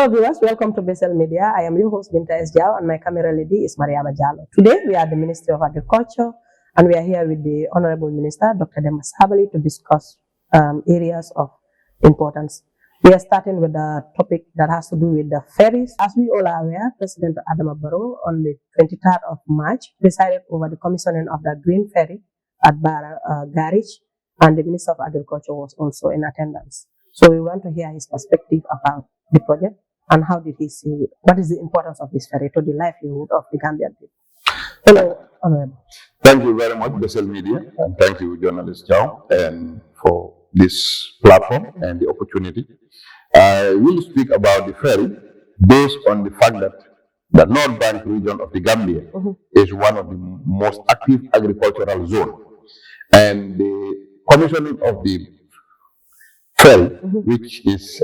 Hello viewers, welcome to Besel Media. I am your host Binta S. Jao and my camera lady is Mariama Jallo. Today we are at the Ministry of Agriculture and we are here with the Honorable Minister, Dr. Demba Sabally, to discuss areas of importance. We are starting with a topic that has to do with the ferries. As we all are aware, President Adama Barrow on the 23rd of March presided over the commissioning of the Green Ferry at Barra Garage, and the Minister of Agriculture was also in attendance. So we want to hear his perspective about the project and how did he see, what is the importance of this ferry to the livelihood of the Gambian people. Hello, Honorable. Thank you very much, Besel Media, and thank you, journalist Jao, and for this platform and the opportunity. I will speak about the ferry based on the fact that the North Bank region of the Gambia is one of the most active agricultural zones, and the commissioning of the ferry, which is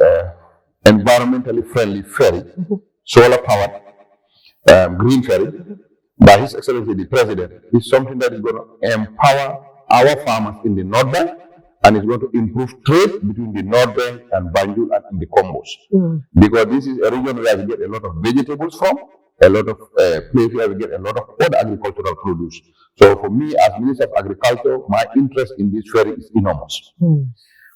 environmentally friendly ferry, solar powered, green ferry, by His Excellency the President, is something that is going to empower our farmers in the North Bank and is going to improve trade between the North Bank and Banjul and in the Combos. Because this is a region where we get a lot of vegetables from, a lot of place where we get a lot of other agricultural produce. So for me as Minister of Agriculture, my interest in this ferry is enormous.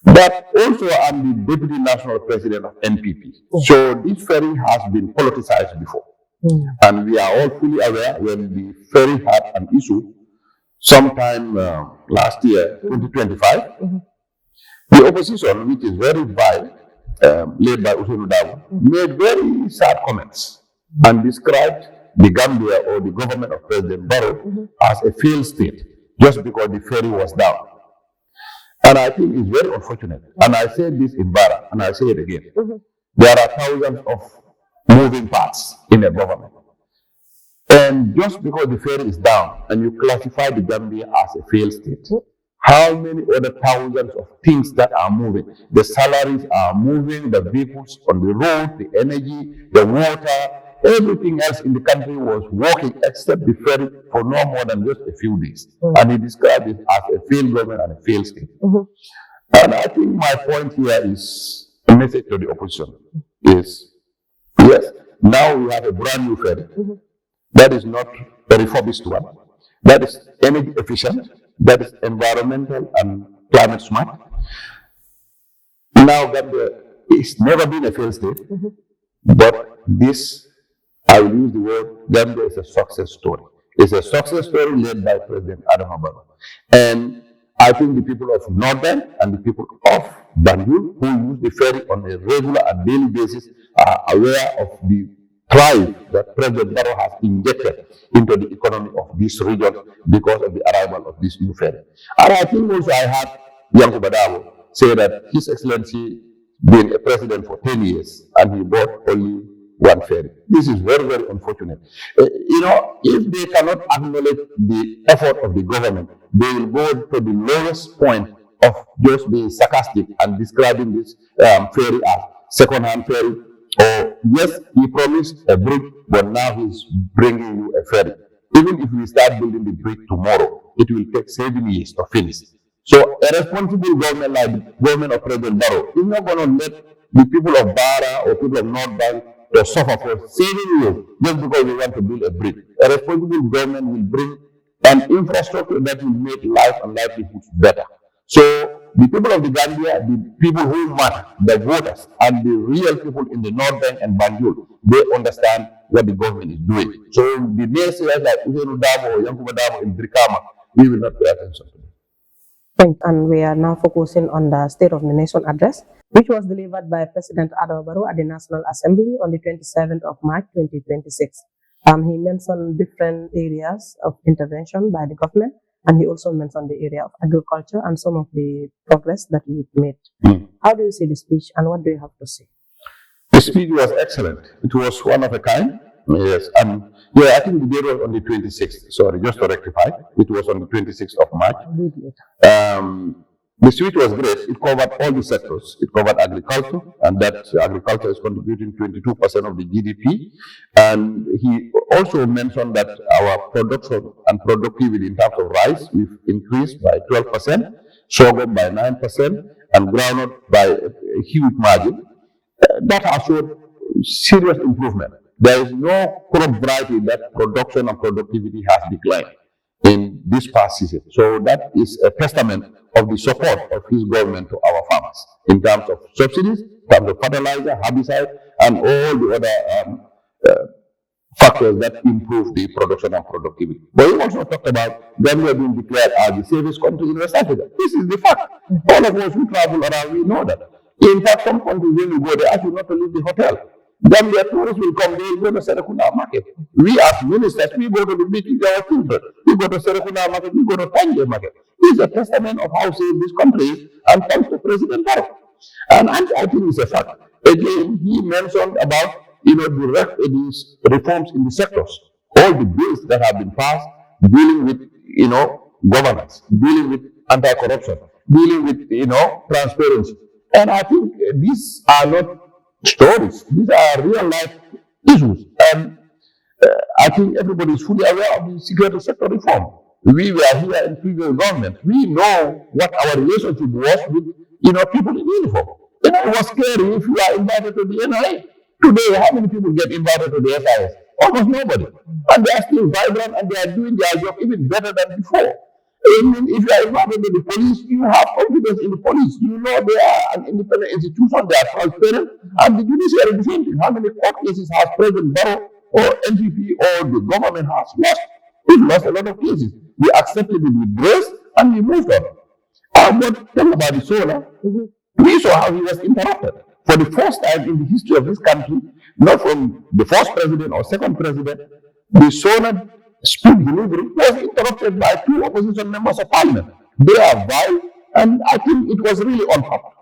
But also I'm the Deputy National President of NPP. So this ferry has been politicized before. And we are all fully aware when the ferry had an issue sometime last year, 2025, the opposition, which is very vile, led by Ousainou Darboe, made very sad comments and described the Gambia or the government of President Barrow as a failed state just because the ferry was down. And I think it's very unfortunate. And I said this in Barra, and I say it again. There are thousands of moving parts in a government. And just because the ferry is down and you classify the Gambia as a failed state, how many other thousands of things that are moving? The salaries are moving, the vehicles on the road, the energy, the water, everything else in the country was working except the ferry for no more than just a few days. And he described it as a failed government and a failed state. And I think my point here is a message to the opposition is, yes, now we have a brand new ferry. That is not a refurbished one. That is energy efficient. That is environmental and climate smart. Now Gambia it's never been a failed state, but this, I will use the word, Gambia is a success story. It's a success story led by President Adama Barrow. And I think the people of North Bank and the people of Banjul who use the ferry on a regular and daily basis are aware of the drive that President Barrow has injected into the economy of this region because of the arrival of this new ferry. And I think also I had Demba Sabally say that His Excellency being a president for 10 years and he bought only one ferry. This is very, very unfortunate. If they cannot acknowledge the effort of the government, they will go to the lowest point of just being sarcastic and describing this ferry as second-hand ferry. Or yes, he promised a bridge, but now he's bringing you a ferry. Even if we start building the bridge tomorrow, it will take 7 years to finish. So a responsible government like the government of President Barrow is not going to let the people of Barra or people of North Bank to suffer for 7 years just because we want to build a bridge. A responsible government will bring an infrastructure that will make life and livelihoods better. So the people of the Gambia, the people who matter, the voters, and the real people in the North Bank and Banjul, they understand what the government is doing. So the naysayers like Ousainou Darboe or Demba Sabally in Brikama, we will not pay attention to them. And we are now focusing on the State of the Nation address, which was delivered by President Adama Barrow at the National Assembly on the 27th of March 2026. He mentioned different areas of intervention by the government, and he also mentioned the area of agriculture and some of the progress that you've made. How do you see the speech and what do you have to say? The speech was excellent. It was one of a kind. Yes, I think the date was on the 26th. Sorry, just to rectify, it was on the 26th of March. The speech was great. It covered all the sectors. It covered agriculture, and that agriculture is contributing 22% of the GDP. And he also mentioned that our production and productivity in terms of rice, we've increased by 12%, sorghum by 9%, and groundnut by a huge margin. That assured serious improvement. There is no crop variety that production and productivity has declined in this past season. So that is a testament of the support of his government to our farmers in terms of subsidies, in terms of fertilizer, herbicide, and all the other factors that improve the production and productivity. But he also talked about Gambia being declared as the safest country in West Africa. This is the fact. All of us who travel around, we know that. In fact, some countries, when you go, they ask you not to leave the hotel. Gambia tourists will come, they will go to Serekunda market. We as ministers, we go to the beach with our children. We go to Serekunda market, we go to Tangier market. This is a testament of how safe this country is, and thanks to President Barrow. And I think it's a fact. Again, he mentioned about these reforms in the sectors, all the bills that have been passed, dealing with governance, dealing with anti-corruption, dealing with transparency. And I think these are not stories; these are real life issues. And I think everybody is fully aware of the security sector reform. We were here in previous government. We know what our relationship was with people in uniform. It was scary if you are invited to the NIA. Today, how many people get invited to the SIS? Almost nobody. And they are still vibrant and they are doing their job even better than before. I mean, if you are invited to the police, you have confidence in the police. You know they are an independent institution, they are transparent, and the judiciary the same thing. How many court cases has President Barrow or NPP or the government has lost? We've lost a lot of cases. We accepted it with grace and we moved on. But tell about the SoNA, we saw how he was interrupted. For the first time in the history of this country, not from the first president or second president, the SoNA speech delivery was interrupted by two opposition members of parliament. They are vile, and I think it was really unpopular.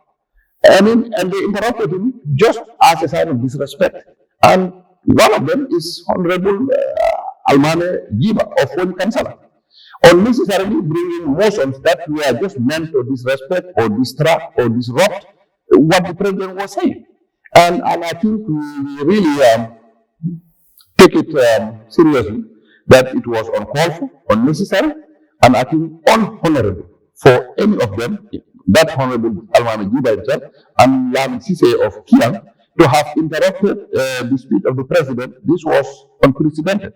And they interrupted him just as a sign of disrespect. And one of them is Honorable Almane Jiba of Ferry Council, unnecessarily bringing motions that were just meant to disrespect or distract or disrupt what the president was saying. And I think we really take it seriously that it was uncalled for, unnecessary, and I think unhonorable for any of them, that Honorable Almane Jiba himself and Lam Sise of Kiang, to have interrupted the speech of the president. This was unprecedented.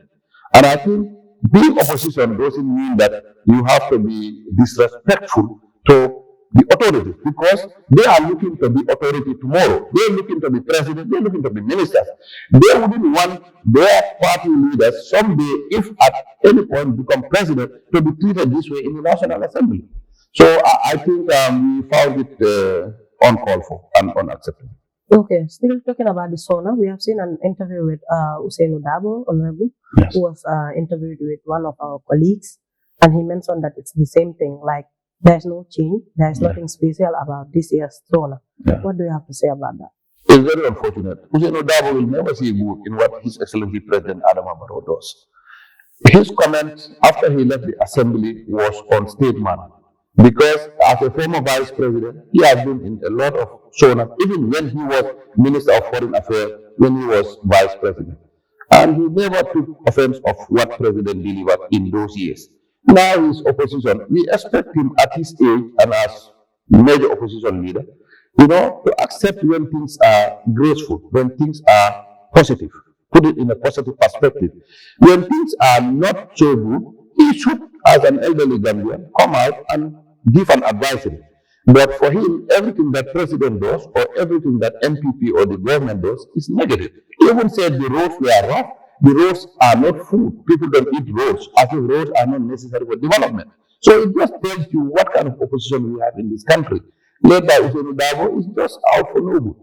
And I think being opposition doesn't mean that you have to be disrespectful to the authority, because they are looking to be authority tomorrow. They're looking to be president, they're looking to be ministers. They wouldn't want their party leaders someday, if at any point become president, to be treated this way in the National Assembly. So I think we found it uncalled for and unacceptable. Okay, still talking about the SoNA, we have seen an interview with Ousainou Darboe, Honorable, Yes. who was interviewed with one of our colleagues, and he mentioned that it's the same thing, like there's no change, there's nothing special about this year's SoNA. Yeah. What do you have to say about that? It's very unfortunate. Ousainou Darboe will never see good in what His Excellency President Adama Barrow does. His comment after he left the assembly was on state manner, because as a former vice president, he has been in a lot of SoNA, even when he was Minister of Foreign Affairs, when he was vice president. And he never took offense of what President delivered in those years. Now he's opposition. We expect him at his age and as major opposition leader, to accept when things are graceful, when things are positive, put it in a positive perspective. When things are not so good, he should, as an elderly Gambian, come out and give an advisory. But for him, everything that president does or everything that MPP or the government does is negative. He even said the roads were rough, the roads are not food. People don't eat roads, as if roads are not necessary for development. So it just tells you what kind of opposition we have in this country. Led by Ousainou Darboe is just out for no good.